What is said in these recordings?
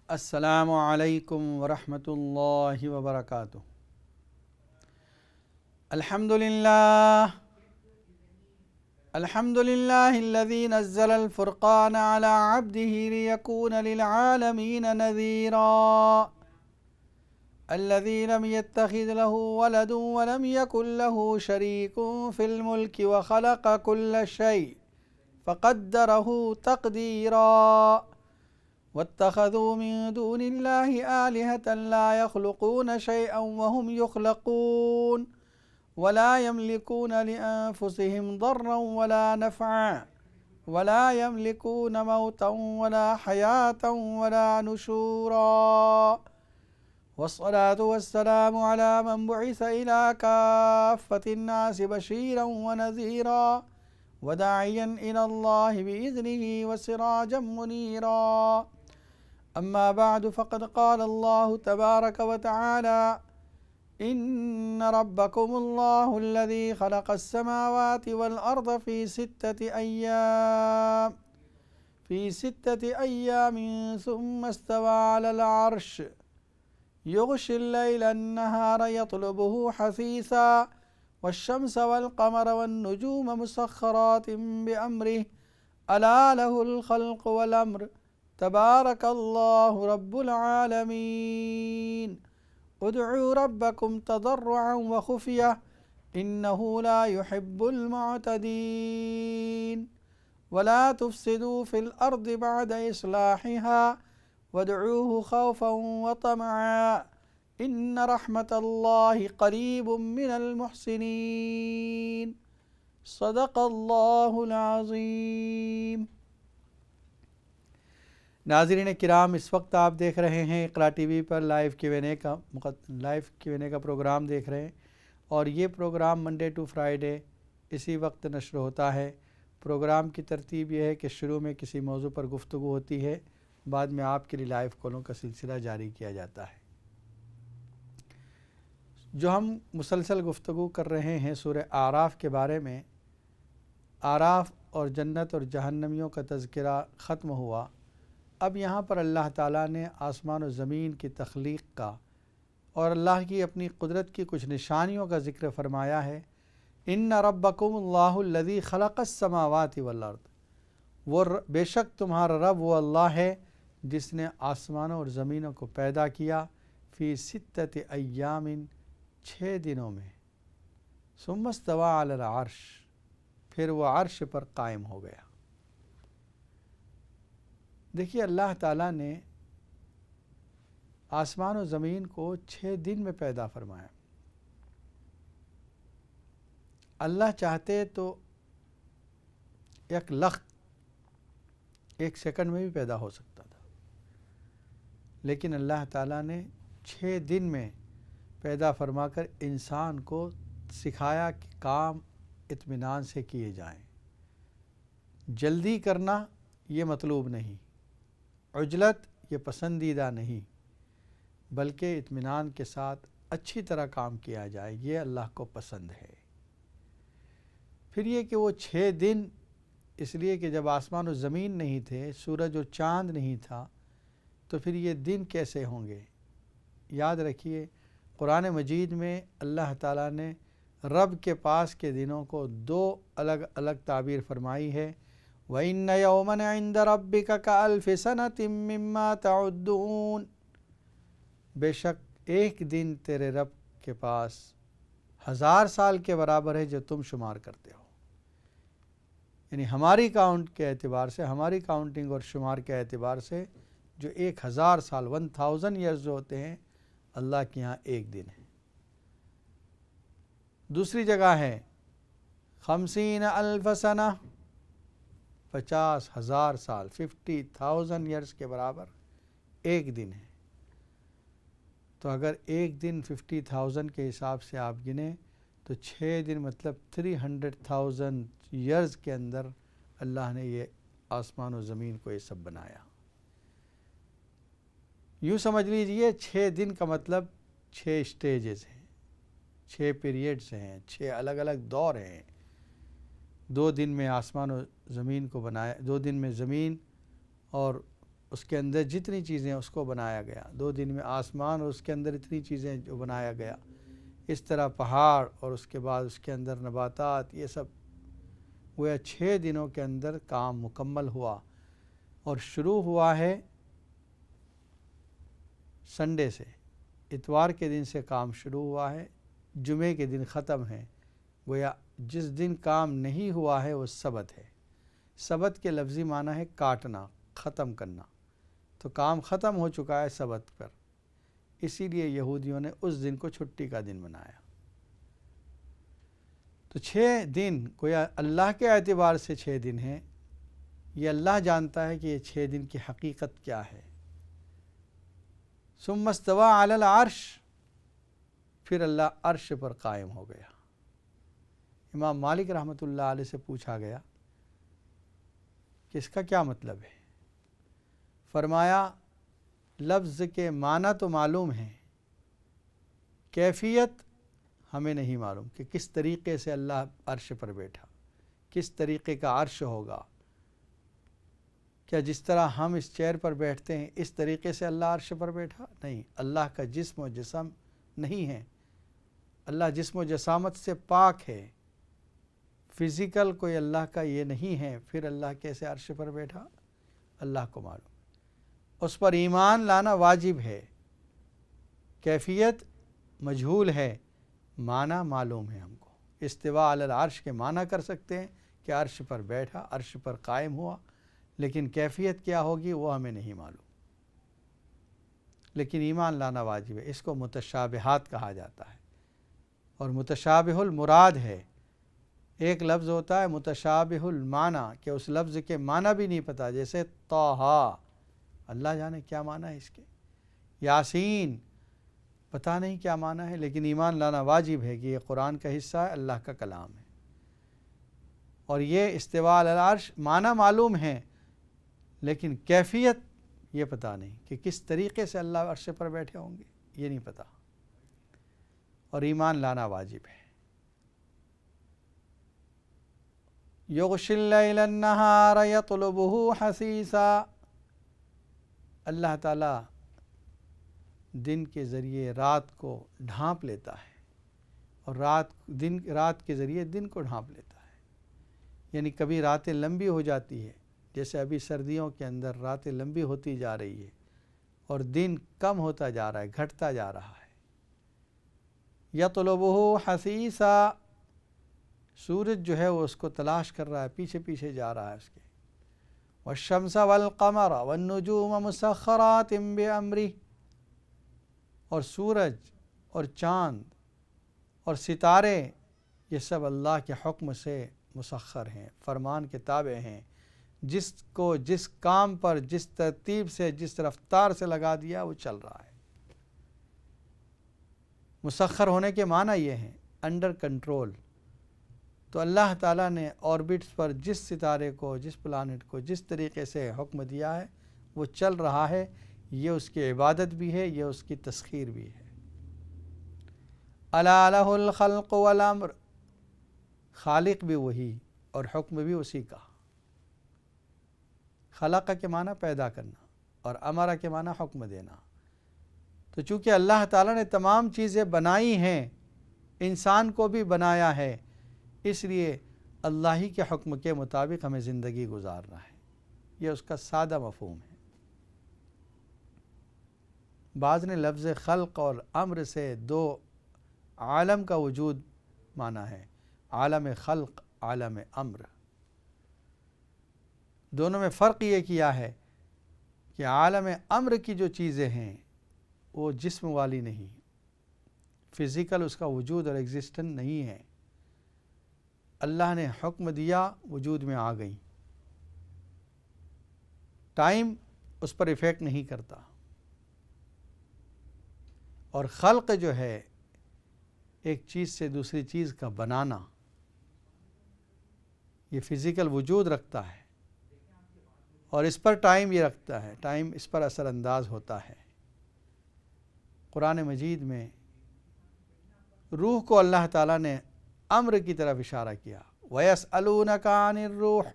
السلام علیکم ورحمۃ اللہ وبرکاتہ۔ الحمد للہ الذی نزل الفرقان على عبده ليكون للعالمین نذیرا الذی لم يتخذ له ولد ولم يكن له شریک في الملک وخلق كل شيء فقدره تقدیرا واتخذوا من دون الله آلهة لا يخلقون شيئا وهم يخلقون ولا يملكون لأنفسهم ضرا ولا نفعا ولا يملكون موتا ولا حياة ولا نشورا والصلاة والسلام على من بعث إلى كافة الناس بشيرا ونذيرا وداعيا إلى الله بإذنه وسراجا منيرا أما بعد فقد قال الله تبارك وتعالى إن ربكم الله الذي خلق السماوات والأرض في ستة أيام ثم استوى على العرش يغشي الليل النهار يطلبه حثيثا والشمس والقمر والنجوم مسخرات بأمره ألا له الخلق والأمر تبارك الله رب العالمين ادعوا ربكم تضرعا وخفية إنه لا يحب المعتدين ولا تفسدوا في الأرض بعد إصلاحها وادعوه خوفا وطمعا إن رحمة الله قريب من المحسنين صدق الله العظيم۔ ناظرین کرام، اس وقت آپ دیکھ رہے ہیں اقرا ٹی وی پر لائیو کیو این اے کا پروگرام دیکھ رہے ہیں، اور یہ پروگرام منڈے ٹو فرائیڈے اسی وقت نشر ہوتا ہے۔ پروگرام کی ترتیب یہ ہے کہ شروع میں کسی موضوع پر گفتگو ہوتی ہے، بعد میں آپ کے لیے لائیو کالوں کا سلسلہ جاری کیا جاتا ہے۔ جو ہم مسلسل گفتگو کر رہے ہیں سورہ اعراف کے بارے میں، اعراف اور جنت اور جہنمیوں کا تذکرہ ختم ہوا۔ اب یہاں پر اللہ تعالیٰ نے آسمان و زمین کی تخلیق کا اور اللہ کی اپنی قدرت کی کچھ نشانیوں کا ذکر فرمایا ہے۔ ان ربکم اللہ الذی خلق السماوات والارض، وہ بے شک تمہارا رب وہ اللہ ہے جس نے آسمانوں اور زمینوں کو پیدا کیا، فی ستۃ ایام 6 دنوں میں، ثم استوی علی العرش، پھر وہ عرش پر قائم ہو گیا۔ دیکھیے، اللہ تعالیٰ نے آسمان و زمین کو 6 دن میں پیدا فرمایا۔ اللہ چاہتے تو ایک لخت 1 سیکنڈ میں بھی پیدا ہو سکتا تھا، لیکن اللہ تعالیٰ نے 6 دن میں پیدا فرما کر انسان کو سکھایا کہ کام اطمینان سے کیے جائیں۔ جلدی کرنا یہ مطلوب نہیں، عجلت یہ پسندیدہ نہیں، بلکہ اطمینان کے ساتھ اچھی طرح کام کیا جائے، یہ اللہ کو پسند ہے۔ پھر یہ کہ وہ 6 دن اس لیے کہ جب آسمان و زمین نہیں تھے، سورج اور چاند نہیں تھا، تو پھر یہ دن کیسے ہوں گے؟ یاد رکھیے، قرآن مجید میں اللہ تعالیٰ نے رب کے پاس کے دنوں کو 2 الگ الگ تعبیر فرمائی ہے۔ وَإِنَّ يَوْمًا عِندَ رَبِّكَ كَأَلْفِ سَنَةٍ مِّمَّا تَعُدُّونَ، بے شک ایک دن تیرے رب کے پاس 1000 سال کے برابر ہے جو تم شمار کرتے ہو۔ یعنی ہماری کاؤنٹ کے اعتبار سے، ہماری کاؤنٹنگ اور شمار کے اعتبار سے جو 1000 سال 1000 ایئرز جو ہوتے ہیں، اللہ کے یہاں ایک دن ہے۔ دوسری جگہ ہے 50,000 سنہ، 50,000 سال، 50,000 ایئرز کے برابر ایک دن ہے۔ تو اگر ایک دن 50,000 کے حساب سے آپ گنیں تو 6 دن مطلب 300,000 ایئرز کے اندر اللہ نے یہ آسمان و زمین کو یہ سب بنایا۔ یوں سمجھ لیجئے 6 دن کا مطلب 6 سٹیجز ہیں، 6 پیریڈز ہیں، 6 الگ الگ دور ہیں۔ 2 دن میں آسمان و زمین کو بنایا، 2 دن میں زمین اور اس کے اندر جتنی چیزیں اس کو بنایا گیا، 2 دن میں آسمان اور اس کے اندر اتنی چیزیں جو بنایا گیا، اس طرح پہاڑ اور اس کے بعد اس کے اندر نباتات، یہ سب گویا 6 دنوں کے اندر کام مکمل ہوا، اور شروع ہوا ہے سنڈے سے، اتوار کے دن سے کام شروع ہوا ہے، جمعے کے دن ختم ہے۔ گویا جس دن کام نہیں ہوا ہے وہ سبت ہے۔ سبت کے لفظی معنی ہے کاٹنا، ختم کرنا، تو کام ختم ہو چکا ہے سبت پر، اسی لیے یہودیوں نے اس دن کو چھٹی کا دن منایا۔ تو 6 دن گویا اللہ کے اعتبار سے 6 دن ہیں، یہ اللہ جانتا ہے کہ یہ 6 دن کی حقیقت کیا ہے۔ ثم استوى علی العرش، پھر اللہ عرش پر قائم ہو گیا۔ امام مالک رحمۃ اللہ علیہ سے پوچھا گیا کہ اس کا کیا مطلب ہے؟ فرمایا لفظ کے معنی تو معلوم ہیں، کیفیت ہمیں نہیں معلوم کہ کس طریقے سے اللہ عرش پر بیٹھا، کس طریقے کا عرش ہوگا۔ کیا جس طرح ہم اس چیئر پر بیٹھتے ہیں اس طریقے سے اللہ عرش پر بیٹھا؟ نہیں، اللہ کا جسم و جسم نہیں ہے، اللہ جسم و جسامت سے پاک ہے، فزیکل کوئی اللہ کا یہ نہیں ہے، پھر اللہ کیسے عرش پر بیٹھا؟ اللہ کو معلوم۔ اس پر ایمان لانا واجب ہے، کیفیت مجہول ہے، معنی معلوم ہے ہم کو۔ استواء علی العرش کے معنی کر سکتے ہیں کہ عرش پر بیٹھا، عرش پر قائم ہوا، لیکن کیفیت کیا ہوگی وہ ہمیں نہیں معلوم، لیکن ایمان لانا واجب ہے۔ اس کو متشابہات کہا جاتا ہے، اور متشابہ المراد ہے۔ ایک لفظ ہوتا ہے متشابہ المعنی کہ اس لفظ کے معنی بھی نہیں پتہ، جیسے طٰہٰ، اللہ جانے کیا معنی ہے اس کے، یاسین، پتہ نہیں کیا معنی ہے، لیکن ایمان لانا واجب ہے کہ یہ قرآن کا حصہ ہے، اللہ کا کلام ہے۔ اور یہ استواء علی العرش معنی معلوم ہے، لیکن کیفیت یہ پتہ نہیں کہ کس طریقے سے اللہ عرش پر بیٹھے ہوں گے، یہ نہیں پتہ، اور ایمان لانا واجب ہے۔ یغشی اللیل النہار یطلبہ حثیثا، اللہ تعالیٰ دن کے ذریعے رات کو ڈھانپ لیتا ہے، اور رات کے ذریعے دن کو ڈھانپ لیتا ہے، یعنی کبھی راتیں لمبی ہو جاتی ہے، جیسے ابھی سردیوں کے اندر راتیں لمبی ہوتی جا رہی ہے اور دن کم ہوتا جا رہا ہے، گھٹتا جا رہا ہے۔ یطلبہ حثیثا، سورج جو ہے وہ اس کو تلاش کر رہا ہے، پیچھے پیچھے جا رہا ہے اس کے۔ والشمس والقمر والنجوم مسخرات بامرہ، اور سورج اور چاند اور ستارے یہ سب اللہ کے حکم سے مسخر ہیں، فرمان کے تابع ہیں، جس کو جس کام پر جس ترتیب سے جس رفتار سے لگا دیا وہ چل رہا ہے۔ مسخر ہونے کے معنی یہ ہیں انڈر کنٹرول۔ تو اللہ تعالیٰ نے آربٹس پر جس ستارے کو، جس پلانٹ کو جس طریقے سے حکم دیا ہے وہ چل رہا ہے، یہ اس کی عبادت بھی ہے، یہ اس کی تسخیر بھی ہے۔ الا لہ الخلق والامر، خالق بھی وہی اور حکم بھی اسی کا۔ خلق کے معنی پیدا کرنا اور امر کے معنی حکم دینا۔ تو چونکہ اللہ تعالیٰ نے تمام چیزیں بنائی ہیں، انسان کو بھی بنایا ہے، اس لیے اللہ ہی کے حکم کے مطابق ہمیں زندگی گزارنا ہے، یہ اس کا سادہ مفہوم ہے۔ بعض نے لفظ خلق اور امر سے 2 عالم کا وجود مانا ہے، عالم خلق، عالم امر۔ دونوں میں فرق یہ کیا ہے کہ عالم امر کی جو چیزیں ہیں وہ جسم والی نہیں، فزیکل اس کا وجود اور ایگزسٹنس نہیں ہے، اللہ نے حکم دیا وجود میں آ گئی، ٹائم اس پر ایفیکٹ نہیں کرتا۔ اور خلق جو ہے ایک چیز سے دوسری چیز کا بنانا، یہ فزیکل وجود رکھتا ہے اور اس پر ٹائم یہ رکھتا ہے، ٹائم اس پر اثر انداز ہوتا ہے۔ قرآن مجید میں روح کو اللہ تعالیٰ نے امر کی طرف اشارہ کیا، وَيَسْأَلُونَكَ عَنِ الرُّوحِ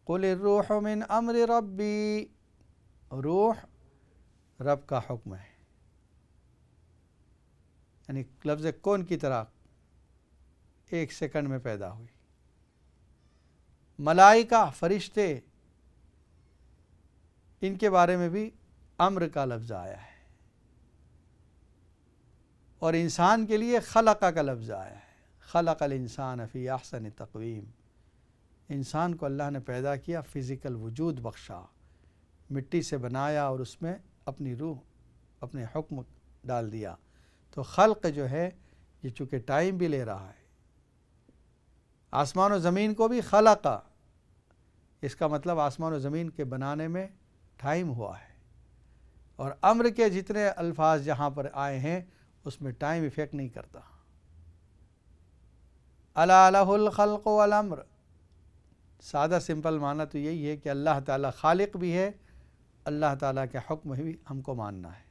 قُلِ الرُّوحُ مِنْ أَمْرِ رَبِّي، روح رب کا حکم ہے، یعنی لفظ کون کی طرح 1 سیکنڈ میں پیدا ہوئی۔ ملائکہ فرشتے، ان کے بارے میں بھی امر کا لفظ آیا ہے، اور انسان کے لیے خلقہ کا لفظ آیا ہے، خلق الانسان فی احسن تقویم۔ انسان کو اللہ نے پیدا کیا، فزیکل وجود بخشا، مٹی سے بنایا اور اس میں اپنی روح، اپنے حکم ڈال دیا۔ تو خلق جو ہے یہ چونکہ ٹائم بھی لے رہا ہے۔ آسمان و زمین کو بھی خلقہ، اس کا مطلب آسمان و زمین کے بنانے میں ٹائم ہوا ہے، اور امر کے جتنے الفاظ جہاں پر آئے ہیں اس میں ٹائم افیکٹ نہیں کرتا۔ الا لہ الخلق والامر، سادہ سمپل معنی تو یہی ہے کہ اللہ تعالیٰ خالق بھی ہے، اللہ تعالیٰ کے حکم بھی ہم کو ماننا ہے۔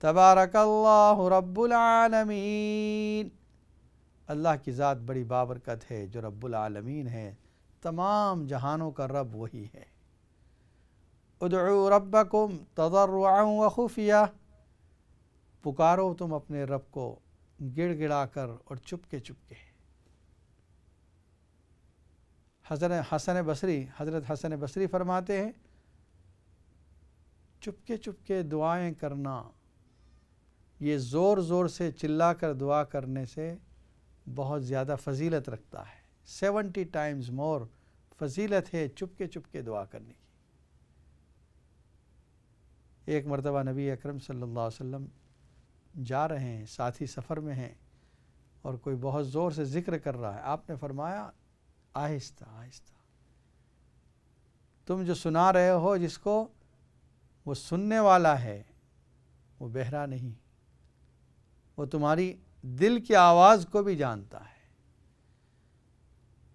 تبارک اللہ رب العالمین، اللہ کی ذات بڑی بابرکت ہے جو رب العالمین ہے، تمام جہانوں کا رب وہی ہے۔ ادعوا ربکم تضرعا وخفیہ، پکارو تم اپنے رب کو گڑ گڑا کر اور چپکے چپکے۔ حضرت حسن بصری فرماتے ہیں چپکے چپکے دعائیں کرنا، یہ زور زور سے چلا کر دعا کرنے سے بہت زیادہ فضیلت رکھتا ہے۔ 70 ٹائمز مور فضیلت ہے چپکے چپکے دعا کرنے کی۔ ایک مرتبہ نبی اکرم صلی اللہ علیہ وسلم جا رہے ہیں، ساتھی سفر میں ہیں، اور کوئی بہت زور سے ذکر کر رہا ہے، آپ نے فرمایا آہستہ آہستہ، تم جو سنا رہے ہو جس کو، وہ سننے والا ہے، وہ بہرا نہیں، وہ تمہاری دل کی آواز کو بھی جانتا ہے۔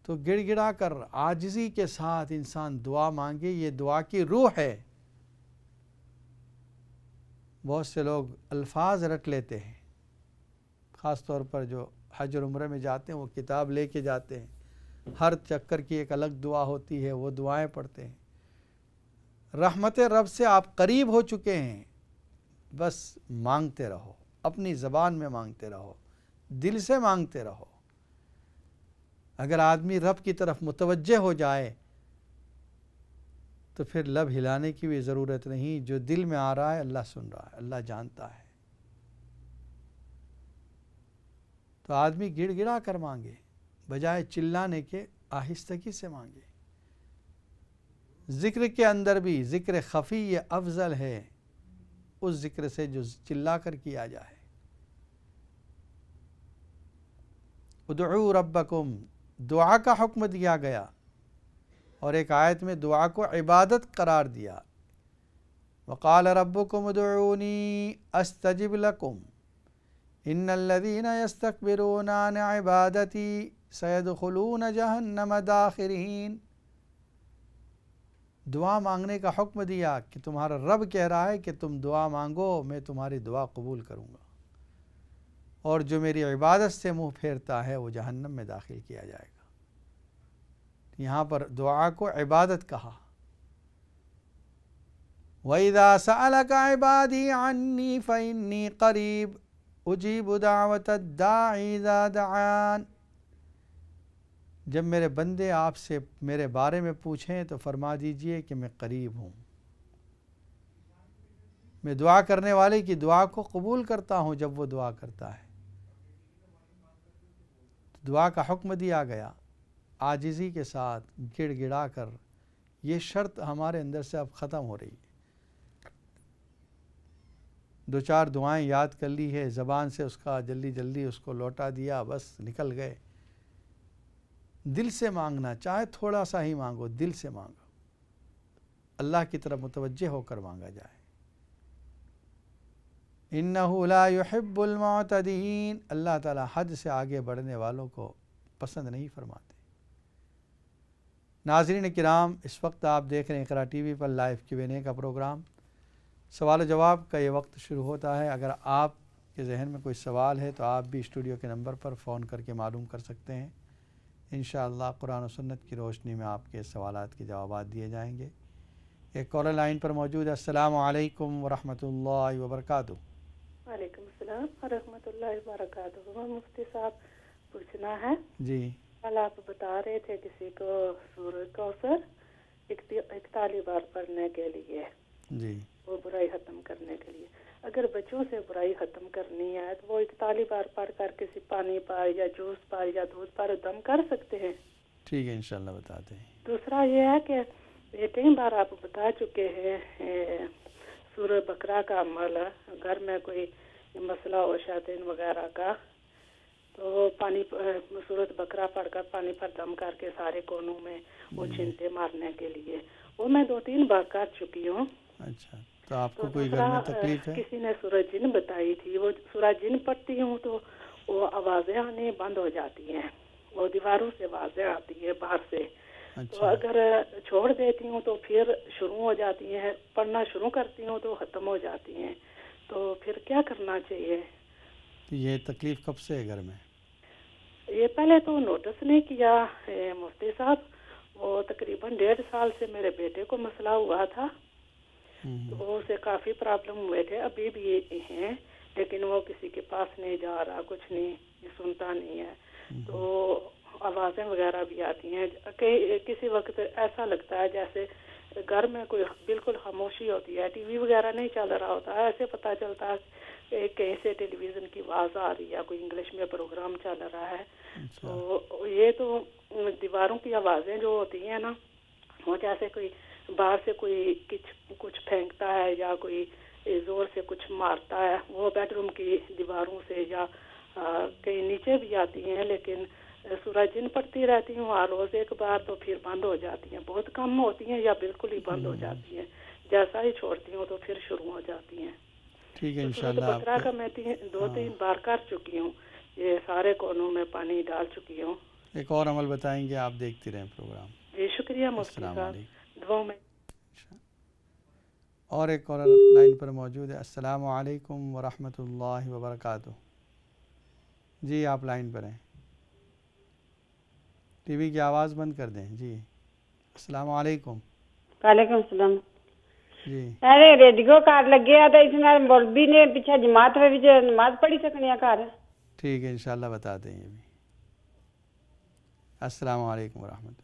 تو گڑ گڑا کر عاجزی کے ساتھ انسان دعا مانگے، یہ دعا کی روح ہے۔ بہت سے لوگ الفاظ رٹ لیتے ہیں، خاص طور پر جو حج اور عمرہ میں جاتے ہیں وہ کتاب لے کے جاتے ہیں، ہر چکر کی ایک الگ دعا ہوتی ہے، وہ دعائیں پڑھتے ہیں۔ رحمت رب سے آپ قریب ہو چکے ہیں، بس مانگتے رہو، اپنی زبان میں مانگتے رہو، دل سے مانگتے رہو۔ اگر آدمی رب کی طرف متوجہ ہو جائے تو پھر لب ہلانے کی بھی ضرورت نہیں، جو دل میں آ رہا ہے اللہ سن رہا ہے، اللہ جانتا ہے۔ تو آدمی گڑ گڑا کر مانگے، بجائے چلانے کے آہستگی سے مانگے۔ ذکر کے اندر بھی ذکر خفی یہ افضل ہے اس ذکر سے جو چلا کر کیا جائے۔ ادعوا ربکم، دعا کا حکم دیا گیا، اور ایک آیت میں دعا کو عبادت قرار دیا۔ وقال ربکم ادعونی استجب لکم ان الذین یستکبرون عن عبادتی سیدخلون جہنم داخرین۔ دعا مانگنے کا حکم دیا کہ تمہارا رب کہہ رہا ہے کہ تم دعا مانگو، میں تمہاری دعا قبول کروں گا، اور جو میری عبادت سے منہ پھیرتا ہے وہ جہنم میں داخل کیا جائے گا۔ یہاں پر دعا کو عبادت کہا۔ وَإِذَا سَأَلَكَ عِبَادِي عَنِّي فَإِنِّي قَرِيبٌ أُجِيبُ دَعْوَةَ الدَّاعِ إِذَا دَعَانِ۔ جب میرے بندے آپ سے میرے بارے میں پوچھیں تو فرما دیجئے کہ میں قریب ہوں، میں دعا کرنے والے کی دعا کو قبول کرتا ہوں جب وہ دعا کرتا ہے۔ دعا کا حکم دیا گیا عاجزی کے ساتھ، گڑ گڑا کر۔ یہ شرط ہمارے اندر سے اب ختم ہو رہی ہے۔ 2-4 دعائیں یاد کر لی ہے، زبان سے اس کا جلدی اس کو لوٹا دیا، بس نکل گئے۔ دل سے مانگنا، چاہے تھوڑا سا ہی مانگو، دل سے مانگو، اللہ کی طرف متوجہ ہو کر مانگا جائے۔ انہ لا يحب المعتدین، اللہ تعالیٰ حد سے آگے بڑھنے والوں کو پسند نہیں فرماتے۔ ناظرین کرام، اس وقت آپ دیکھ رہے ہیں اقرا ٹی وی پر لائیو Q&A کا پروگرام۔ سوال و جواب کا یہ وقت شروع ہوتا ہے۔ اگر آپ کے ذہن میں کوئی سوال ہے تو آپ بھی اسٹوڈیو کے نمبر پر فون کر کے معلوم کر سکتے ہیں۔ انشاءاللہ قرآن و سنت کی روشنی میں آپ کے سوالات کے جوابات دیے جائیں گے۔ ایک کالر لائن پر موجود ہے. السلام علیکم ورحمۃ اللہ وبرکاتہ. وعلیکم السلام ورحمۃ اللہ وبرکاتہ. مفتی صاحب پوچھنا ہے جی. کل آپ بتا رہے تھے کسی کو سورۃ کوثر 41 بار پڑھنے کے لیے جی. وہ برائی ختم کرنے کے لیے. اگر بچوں سے برائی ختم کرنی ہے تو وہ 41 بار پڑھ کر کسی پانی پر یا جوس پر یا دودھ پر دم کر سکتے ہیں؟ ٹھیک ہے انشاءاللہ بتاتے ہیں. دوسرا یہ ہے کہ یہ کئی بار آپ بتا چکے ہیں سورہ بقرہ کا عمل گھر میں کوئی مسئلہ ہو شیاطین وغیرہ کا تو پانی سورۃ بقرہ پڑھ کر پانی پر دم کر کے سارے کونوں میں وہ چھینٹے مارنے کے لیے وہ میں 2-3 بار کر چکی ہوں. اچھا تو آپ کو تو کوئی گھر میں تکلیف ہے؟ کسی نے سورہ جن بتائی تھی. وہ سورہ جن پڑھتی ہوں تو وہ آوازیں آنے بند ہو جاتی ہیں. وہ دیواروں سے آوازیں آتی ہیں باہر سے. تو اگر چھوڑ دیتی ہوں تو پھر شروع ہو جاتی ہیں. پڑھنا شروع کرتی ہوں تو ختم ہو جاتی ہیں. تو پھر کیا کرنا چاہیے؟ یہ تکلیف کب سے ہے گھر میں؟ یہ پہلے تو نوٹس نہیں کیا مفتی صاحب. وہ تقریباً 1.5 سال سے میرے بیٹے کو مسئلہ ہوا تھا تو اسے کافی پرابلم ہوئے تھے. ابھی بھی ہیں لیکن وہ کسی کے پاس نہیں جا رہا, کچھ نہیں سنتا نہیں ہے. تو آوازیں وغیرہ بھی آتی ہیں. کسی وقت ایسا لگتا ہے جیسے گھر میں کوئی بالکل خاموشی ہوتی ہے, ٹی وی وغیرہ نہیں چل رہا ہوتا ہے. ایسے پتہ چلتا ہے کہ کہیں سے ٹیلی ویژن کی آواز آ رہی ہے, کوئی انگلش میں پروگرام چل رہا ہے. تو یہ تو دیواروں کی آوازیں جو ہوتی ہیں نا, وہ جیسے کوئی باہر سے کوئی کچھ پھینکتا ہے یا کوئی زور سے کچھ مارتا ہے, وہ بیڈ روم کی دیواروں سے یا کہیں نیچے بھی آتی ہیں. لیکن سورہ جن پڑھتی رہتی ہوں ہر روز 1 بار تو پھر بند ہو جاتی ہیں. بہت کم ہوتی ہیں یا بالکل ہی بند ہو جاتی ہیں. جیسا ہی چھوڑتی ہوں تو پھر شروع ہو جاتی ہیں. ٹھیک ہے سورۃ انشاءاللہ. بقرہ کا میں 2-3 بار کر چکی ہوں. یہ سارے کونوں میں پانی ڈال چکی ہوں. ایک اور عمل بتائیں گے, آپ دیکھتے رہیں پروگرام. جی شکریہ مفتی السلام صاحب, علیکم. دعاؤں میں. اور ایک اور لائن پر موجود ہے. السلام علیکم ورحمۃ اللہ وبرکاتہ. جی آپ لائن پر ہیں. ٹی وی کی آواز بند کر دیں. جی السلام علیکم. وعلیکم السلام. جی ارے ریڈیو کار لگے تو اس میں مولوی نے پیچھے جماعت میں بھی نماز پڑھی سکنی ہے گھر. ٹھیک ہے انشاءاللہ بتاتے ہیں. یہ بھی السلام علیکم ورحمۃ اللہ.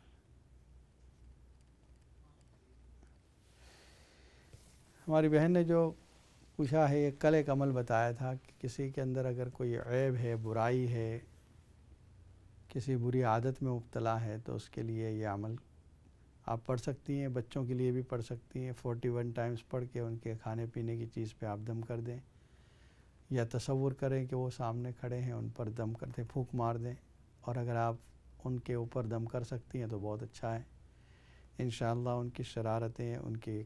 ہماری بہن نے جو پوچھا ہے یہ کل ایک عمل بتایا تھا کہ کسی کے اندر اگر کوئی عیب ہے, برائی ہے, کسی بری عادت میں مبتلا ہے تو اس کے لیے یہ عمل آپ پڑھ سکتی ہیں. بچوں کے لیے بھی پڑھ سکتی ہیں. 41 ٹائمز پڑھ کے ان کے کھانے پینے کی چیز پہ آپ دم کر دیں, یا تصور کریں کہ وہ سامنے کھڑے ہیں, ان پر دم کرتے پھونک مار دیں. اور اگر آپ ان کے اوپر دم کر سکتی ہیں تو بہت اچھا ہے. انشاءاللہ ان کی شرارتیں, ان کی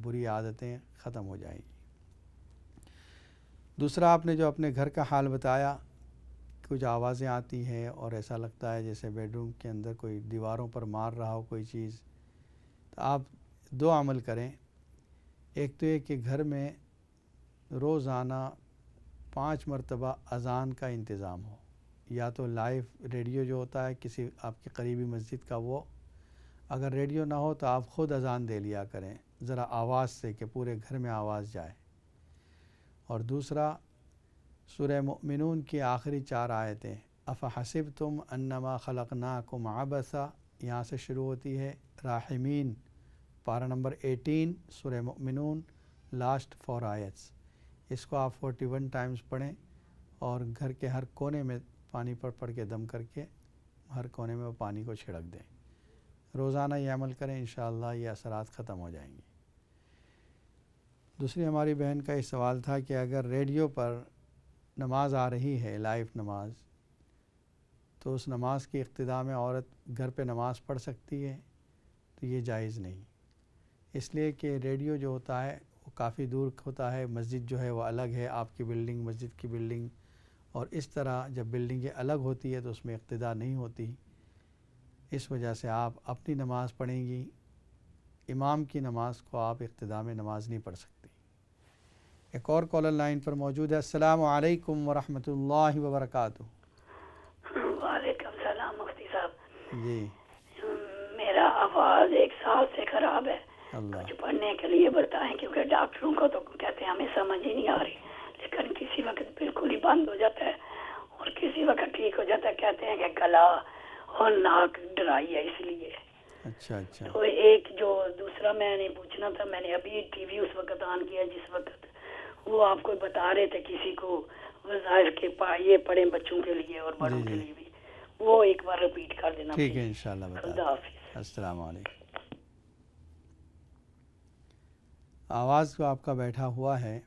بری عادتیں ختم ہو جائیں گی. دوسرا آپ نے جو اپنے گھر کا حال بتایا, کچھ آوازیں آتی ہیں اور ایسا لگتا ہے جیسے بیڈ روم کے اندر کوئی دیواروں پر مار رہا ہو کوئی چیز, تو آپ 2 عمل کریں. ایک تو یہ کہ گھر میں روزانہ 5 مرتبہ اذان کا انتظام ہو, یا تو لائیو ریڈیو جو ہوتا ہے کسی آپ کی قریبی مسجد کا, وہ اگر ریڈیو نہ ہو تو آپ خود اذان دے لیا کریں ذرا آواز سے کہ پورے گھر میں آواز جائے. اور دوسرا سورہ مؤمنون کی آخری 4 آیتیں, افحسبتم انما خلقناکم عبثا, یہاں سے شروع ہوتی ہے. راحمین پارہ نمبر 18 سورہ مؤمنون, لاسٹ 4 آیتس. اس کو آپ 41 ٹائمز پڑھیں اور گھر کے ہر کونے میں پانی پر پڑھ کے دم کر کے ہر کونے میں وہ پانی کو چھڑک دیں. روزانہ یہ عمل کریں, انشاءاللہ یہ اثرات ختم ہو جائیں گے. دوسری ہماری بہن کا یہ سوال تھا کہ اگر ریڈیو پر نماز آ رہی ہے, لائیو نماز, تو اس نماز کی اقتداء میں عورت گھر پہ نماز پڑھ سکتی ہے؟ تو یہ جائز نہیں, اس لیے کہ ریڈیو جو ہوتا ہے وہ کافی دور ہوتا ہے. مسجد جو ہے وہ الگ ہے, آپ کی بلڈنگ مسجد کی بلڈنگ, اور اس طرح جب بلڈنگیں الگ ہوتی ہے تو اس میں اقتداء نہیں ہوتی. اس وجہ سے آپ اپنی نماز پڑھیں گی, امام کی نماز کو آپ اقتداء میں نماز نہیں پڑھ سکتی. ایک اور کالر لائن پر موجود ہے. السلام علیکم ورحمۃ اللہ وبرکاتہ. وعلیکم السلام مفتی صاحب. جی میرا آواز 1 سال سے خراب ہے, اللہ کچھ پڑھنے کے لیے بتائیں، کیونکہ ڈاکٹروں کو تو کہتے ہیں ہمیں سمجھ ہی نہیں آ رہی، لیکن کسی وقت بالکل ہی بند ہو جاتا ہے اور کسی وقت ٹھیک ہو جاتا ہے. کہتے ہیں کہ گلا اور ناک ڈرائی ہے اس لیے. اچھا اچھا. تو ایک جو دوسرا میں نے پوچھنا تھا، میں نے ابھی ٹی وی اس وقت آن کیا جس وقت وہ آپ کو بتا رہے تھے کسی کو وظائف کے یہ پڑھیں بچوں کے لیے اور بڑوں کے لیے بھی، وہ ایک بار ریپیٹ کر دینا. ٹھیک ہے انشاءاللہ بتا. خدا حافظ. السلام علیکم. آواز کو آپ کا بیٹھا ہوا ہے،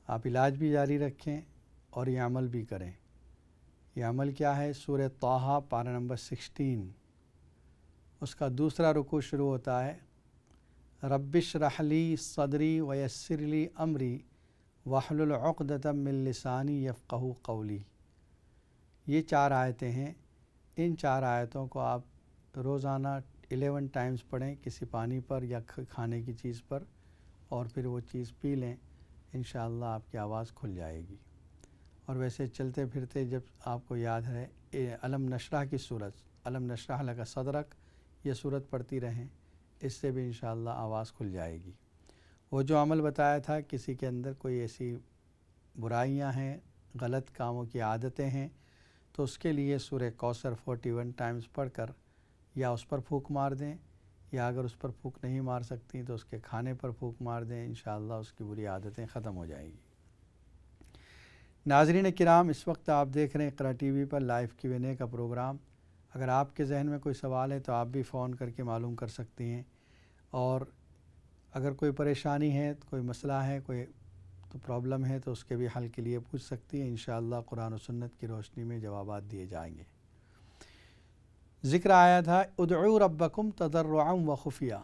آپ علاج بھی جاری رکھیں اور یہ عمل بھی کریں. یہ عمل کیا ہے؟ سورہ طٰہٰ پارہ نمبر 16 اس کا دوسرا رکوع شروع ہوتا ہے، رب اشرح لی صدری ویسر لی امری واحلل عقدۃ من لسانی یفقہوا قولی. یہ 4 آیتیں ہیں. ان 4 آیتوں کو آپ روزانہ 11 ٹائمز پڑھیں کسی پانی پر یا کھانے کی چیز پر، اور پھر وہ چیز پی لیں. انشاءاللہ آپ کی آواز کھل جائے گی. اور ویسے چلتے پھرتے جب آپ کو یاد ہے علم نشرح کی صورت، علم نشرح لک صدرک، یہ صورت پڑھتی رہیں، اس سے بھی انشاءاللہ آواز کھل جائے گی. وہ جو عمل بتایا تھا، کسی کے اندر کوئی ایسی برائیاں ہیں، غلط کاموں کی عادتیں ہیں، تو اس کے لیے سورہ کوثر 41 ٹائمز پڑھ کر یا اس پر پھونک مار دیں، یا اگر اس پر پھونک نہیں مار سکتی تو اس کے کھانے پر پھونک مار دیں. انشاءاللہ اس کی بری عادتیں ختم ہو جائیں گی. ناظرین کرام، اس وقت آپ دیکھ رہے ہیں اقرا ٹی وی پر لائیو Q&A کا پروگرام. اگر آپ کے ذہن میں کوئی سوال ہے تو آپ بھی فون کر کے معلوم کر سکتی ہیں، اور اگر کوئی پریشانی ہے، کوئی مسئلہ ہے، کوئی تو پرابلم ہے تو اس کے بھی حل کے لیے پوچھ سکتی ہیں. انشاءاللہ قرآن و سنت کی روشنی میں جوابات دیے جائیں گے. ذکر آیا تھا ادعوا ربکم تضرعا وخفیہ،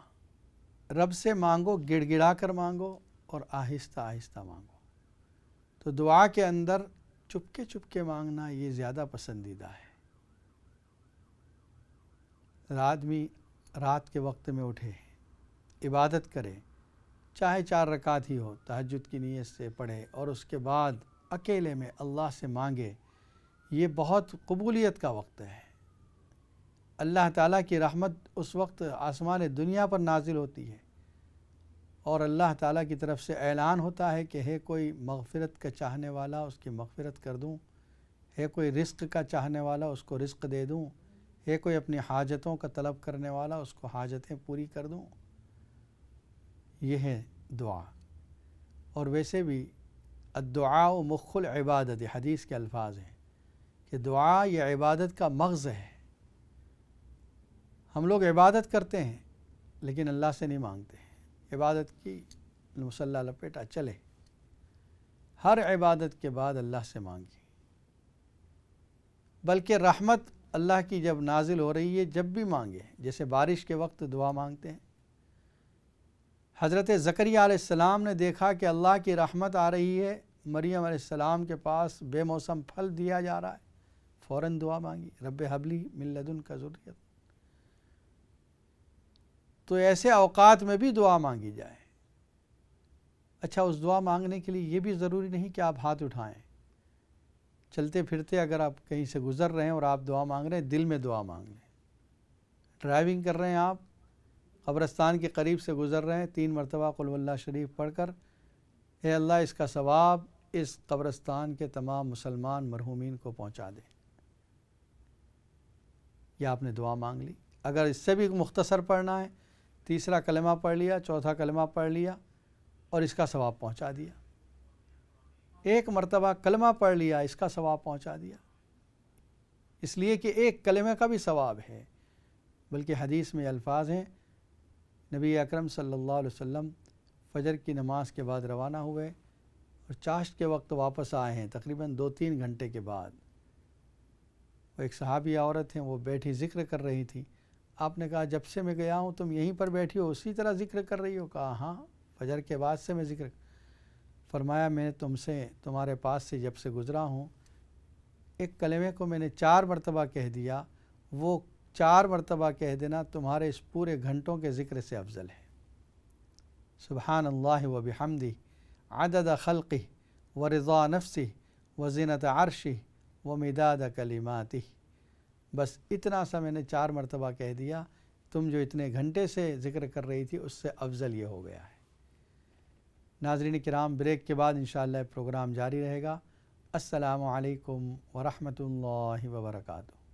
رب سے مانگو، گڑ گڑا کر مانگو اور آہستہ آہستہ مانگو. تو دعا کے اندر چپکے چپکے مانگنا یہ زیادہ پسندیدہ ہے. آدمی رات کے وقت میں اٹھے، عبادت کرے، چاہے 4 رکعت ہی ہو، تہجد کی نیت سے پڑھے، اور اس کے بعد اکیلے میں اللہ سے مانگے، یہ بہت قبولیت کا وقت ہے. اللہ تعالیٰ کی رحمت اس وقت آسمان دنیا پر نازل ہوتی ہے، اور اللہ تعالیٰ کی طرف سے اعلان ہوتا ہے کہ ہے کوئی مغفرت کا چاہنے والا، اس کی مغفرت کر دوں، ہے کوئی رزق کا چاہنے والا، اس کو رزق دے دوں، ہے کوئی اپنی حاجتوں کا طلب کرنے والا، اس کو حاجتیں پوری کر دوں. یہ ہے دعا. اور ویسے بھی الدعاء مخ العبادت، حدیث کے الفاظ ہیں کہ دعا یہ عبادت کا مغز ہے. ہم لوگ عبادت کرتے ہیں لیکن اللہ سے نہیں مانگتے ہیں. عبادت کی مصلی لپیٹا چلے، ہر عبادت کے بعد اللہ سے مانگی. بلکہ رحمت اللہ کی جب نازل ہو رہی ہے جب بھی مانگے، جیسے بارش کے وقت دعا مانگتے ہیں. حضرت زکریا علیہ السلام نے دیکھا کہ اللہ کی رحمت آ رہی ہے، مریم علیہ السلام کے پاس بے موسم پھل دیا جا رہا ہے، فوراً دعا مانگی، رب حب لی من لدنک ذریۃ. تو ایسے اوقات میں بھی دعا مانگی جائے. اچھا، اس دعا مانگنے کے لیے یہ بھی ضروری نہیں کہ آپ ہاتھ اٹھائیں. چلتے پھرتے اگر آپ کہیں سے گزر رہے ہیں اور آپ دعا مانگ رہے ہیں، دل میں دعا مانگ لیں. ڈرائیونگ کر رہے ہیں آپ، قبرستان کے قریب سے گزر رہے ہیں، 3 مرتبہ قل واللہ شریف پڑھ کر، اے اللہ اس کا ثواب اس قبرستان کے تمام مسلمان مرحومین کو پہنچا دے. یا آپ نے دعا مانگ لی. اگر اس سے بھی مختصر پڑھنا ہے، 3 کلمہ پڑھ لیا، 4 کلمہ پڑھ لیا اور اس کا ثواب پہنچا دیا. 1 مرتبہ کلمہ پڑھ لیا، اس کا ثواب پہنچا دیا. اس لیے کہ 1 کلمہ کا بھی ثواب ہے. بلکہ حدیث میں الفاظ ہیں، نبی اکرم صلی اللہ علیہ وسلم فجر کی نماز کے بعد روانہ ہوئے اور چاشت کے وقت واپس آئے ہیں، تقریباً 2-3 گھنٹے کے بعد. وہ ایک صحابی عورت ہیں، وہ بیٹھی ذکر کر رہی تھی. آپ نے کہا جب سے میں گیا ہوں تم یہیں پر بیٹھی ہو اسی طرح ذکر کر رہی ہو؟ کہا ہاں، فجر کے بعد سے میں ذکر. فرمایا میں تمہارے پاس سے جب سے گزرا ہوں، 1 کلمے کو میں نے 4 مرتبہ کہہ دیا، وہ 4 مرتبہ کہہ دینا تمہارے اس پورے گھنٹوں کے ذکر سے افضل ہے. سبحان اللہ و بحمدہ عدد خلقہ و رضا نفسہ و زینت عرشہ و مداد کلماتہ. بس اتنا سا میں نے 4 مرتبہ کہہ دیا، تم جو اتنے گھنٹے سے ذکر کر رہی تھی اس سے افضل یہ ہو گیا ہے۔ ناظرین کرام، بریک کے بعد انشاءاللہ پروگرام جاری رہے گا۔ السلام علیکم ورحمۃ اللہ وبرکاتہ۔